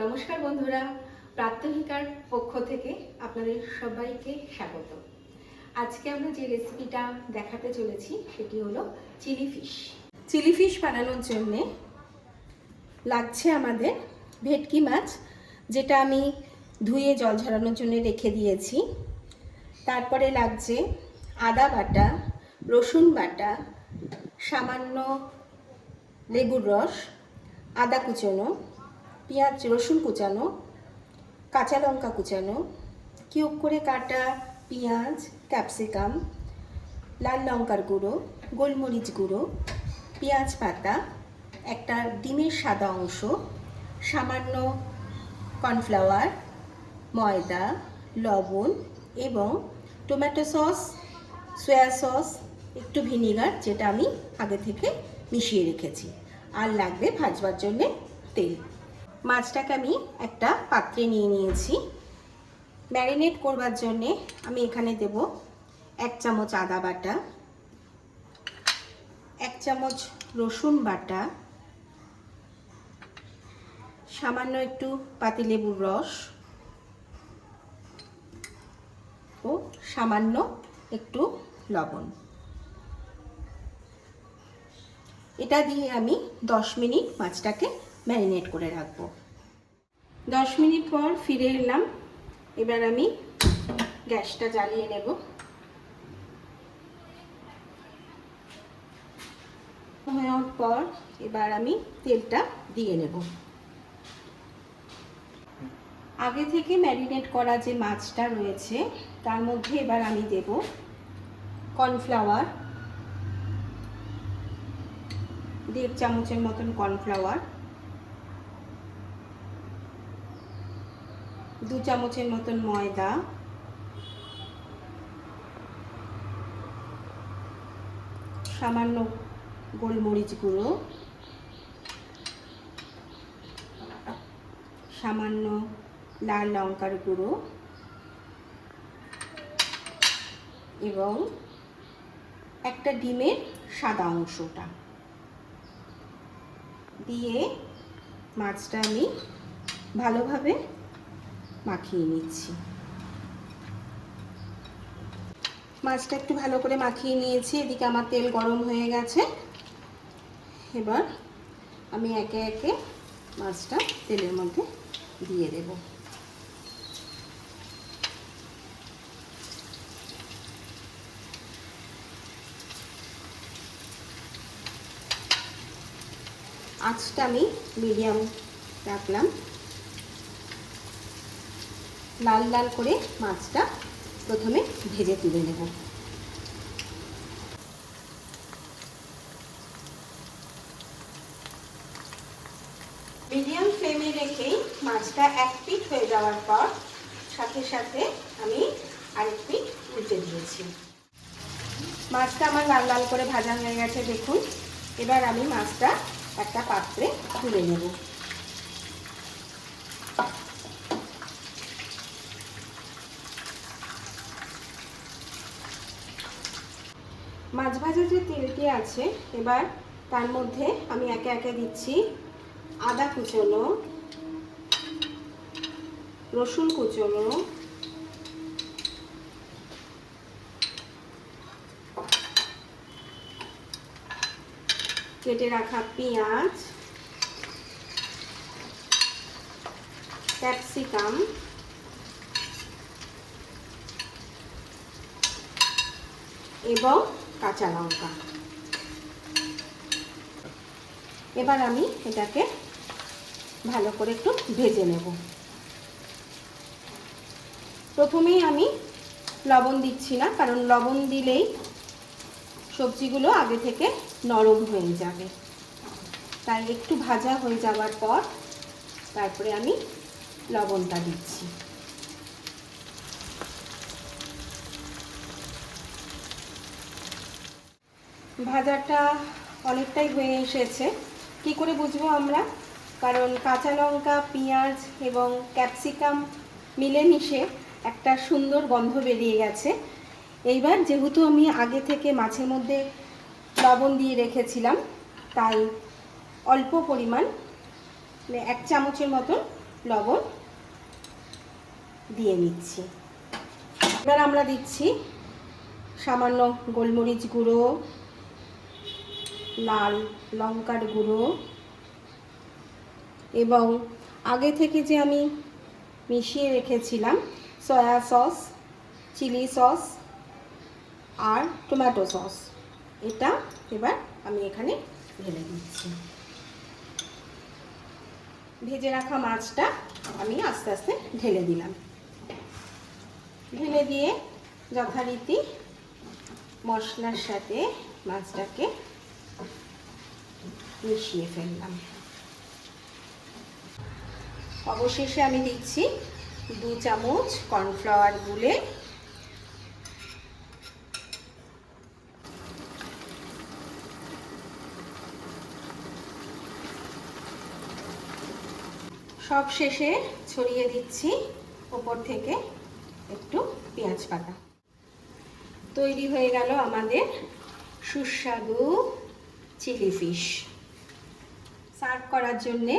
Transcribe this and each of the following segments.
নমস্কার বন্ধুরা, প্রাত্যহিকার পক্ষ থেকে আপনাদের সবাইকে স্বাগত। আজকে আমরা যে রেসিপিটা দেখাতে চলেছি সেটি হলো চিলি ফিশ। চিলি ফিশ বানানোর জন্যে লাগছে আমাদের ভেটকি মাছ, যেটা আমি ধুয়ে জল ঝরানোর জন্য রেখে দিয়েছি। তারপরে লাগছে আদা বাটা, রসুন বাটা, সামান্য লেবুর রস, আদা কুচনো, পেঁয়াজ রসুন কুচানো, কাঁচা লঙ্কা কুচানো, কিউব করে কাটা পেঁয়াজ, ক্যাপসিকাম, লাল লঙ্কার গুঁড়ো, গোলমরিচ গুঁড়ো, পেঁয়াজ পাতা, একটা ডিমের সাদা অংশ, সামান্য কর্নফ্লাওয়ার, ময়দা, লবণ এবং টমেটো সস, সয়া সস, একটু ভিনিগার, যেটা আমি আগে থেকে মিশিয়ে রেখেছি। আর লাগবে ভাজবার জন্যে তেল। মাছটাকে আমি একটা পাত্রে নিয়ে নিয়েছি। ম্যারিনেট করবার জন্যে আমি এখানে দেব 1 চামচ আদা বাটা, 1 চামচ রসুন বাটা, সামান্য একটু পাতিলেবুর রস ও সামান্য একটু লবণ। এটা দিয়ে আমি 10 মিনিট মাছটাকে ম্যারিনেট করে রাখবো। 10 মিনিট পর ফিরে এলাম। এবার আমি গ্যাসটা জ্বালিয়ে নেব। হওয়ার পর এবার আমি তেলটা দিয়ে নেব। আগে থেকে ম্যারিনেট করা যে মাছটা রয়েছে তার মধ্যে এবার আমি দেব কর্নফ্লাওয়ার, 1.5 চামচের মতন কর্নফ্লাওয়ার, 2 চামচের মতন ময়দা, সামান্য গোলমরিচ গুঁড়ো, সামান্য লাল লঙ্কার গুঁড়ো এবং একটা ডিমের সাদা অংশটা দিয়ে মাছটা আমি ভালোভাবে মাখিয়ে নিচ্ছি। মাছটা একটু ভালো করে মাখিয়ে নিয়েছি। এদিকে আমার তেল গরম হয়ে গেছে। এবার আমি একে একে মাছটা তেলের মধ্যে দিয়ে দেব। আঁচটা আমি মিডিয়াম রাখলাম। লাল লাল করে মাছটা প্রথমে ভেজে তুলে নেব। মিডিয়াম ফ্লেমে রেখেই মাছটা এক পিঠ হয়ে যাওয়ার পর সাথে সাথে আমি আরেক পিঠ উল্টে দিয়েছি। মাছটা আমার লাল লাল করে ভাজা হয়ে গেছে, দেখুন। এবার আমি মাছটা একটা পাত্রে তুলে নেব। মাছ ভাজা যে তেলটি আছে এবার তার মধ্যে আমি একে একে দিচ্ছি আদা কুচনো, রসুন কুচনো, কেটে রাখা পেঁয়াজ, ক্যাপসিকাম এবং কাঁচা লঙ্কা। এবার আমি এটাকে ভালো করে একটু ভেজে নেব। প্রথমেই আমি লবণ দিচ্ছি না, কারণ লবণ দিলেই সবজিগুলো আগে থেকে নরম হয়ে যাবে। তাই একটু ভাজা হয়ে যাওয়ার পর তারপরে আমি লবণটা দিচ্ছি। ভাজাটা অনেকটাই হয়ে এসেছে। কি করে বুঝবো আমরা? কারণ কাঁচা লঙ্কা, পেঁয়াজ এবং ক্যাপসিকাম মিলেমিশে একটা সুন্দর গন্ধ বেরিয়ে গেছে। এইবার যেহেতু আমি আগে থেকে মাছের মধ্যে লবণ দিয়ে রেখেছিলাম, তাই অল্প পরিমাণ 1 চামচের মতন লবণ দিয়ে নিচ্ছি। এবার আমরা দিচ্ছি সামান্য গোলমরিচ গুঁড়ো, লাল লঙ্কার গুঁড়ো এবং আগে থেকে যে আমি মিশিয়ে রেখেছিলাম সয়া সস, চিলি সস আর টমেটো সস, এটা এবার আমি এখানে ঢেলে দিচ্ছি। ভেজে রাখা মাছটা আমি আস্তে আস্তে ঢেলে দিলাম। ঢেলে দিয়ে যথারীতি মশলার সাথে মাছটাকে মিশিয়ে ফেললাম। অবশেষে আমি দিচ্ছি 2 চামচ কর্নফ্লাওয়ার গুলে। সব শেষে ছড়িয়ে দিচ্ছি ওপর থেকে একটু পেঁয়াজ পাতা। তৈরি হয়ে গেল আমাদের সুস্বাদু চিলি ফিশ। সার্ভ করার জন্যে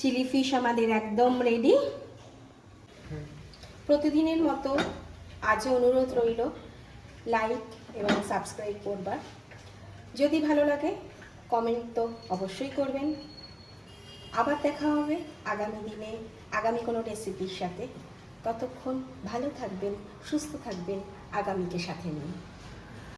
চিলি ফিশ আমাদের একদম রেডি। প্রতিদিনের মতো আজও অনুরোধ রইল লাইক এবং সাবস্ক্রাইব করবার। যদি ভালো লাগে কমেন্ট তো অবশ্যই করবেন। আবার দেখা হবে আগামী দিনে আগামী কোনো রেসিপির সাথে। ততক্ষণ ভালো থাকবেন, সুস্থ থাকবেন, আগামীকে সাথে নিয়ে।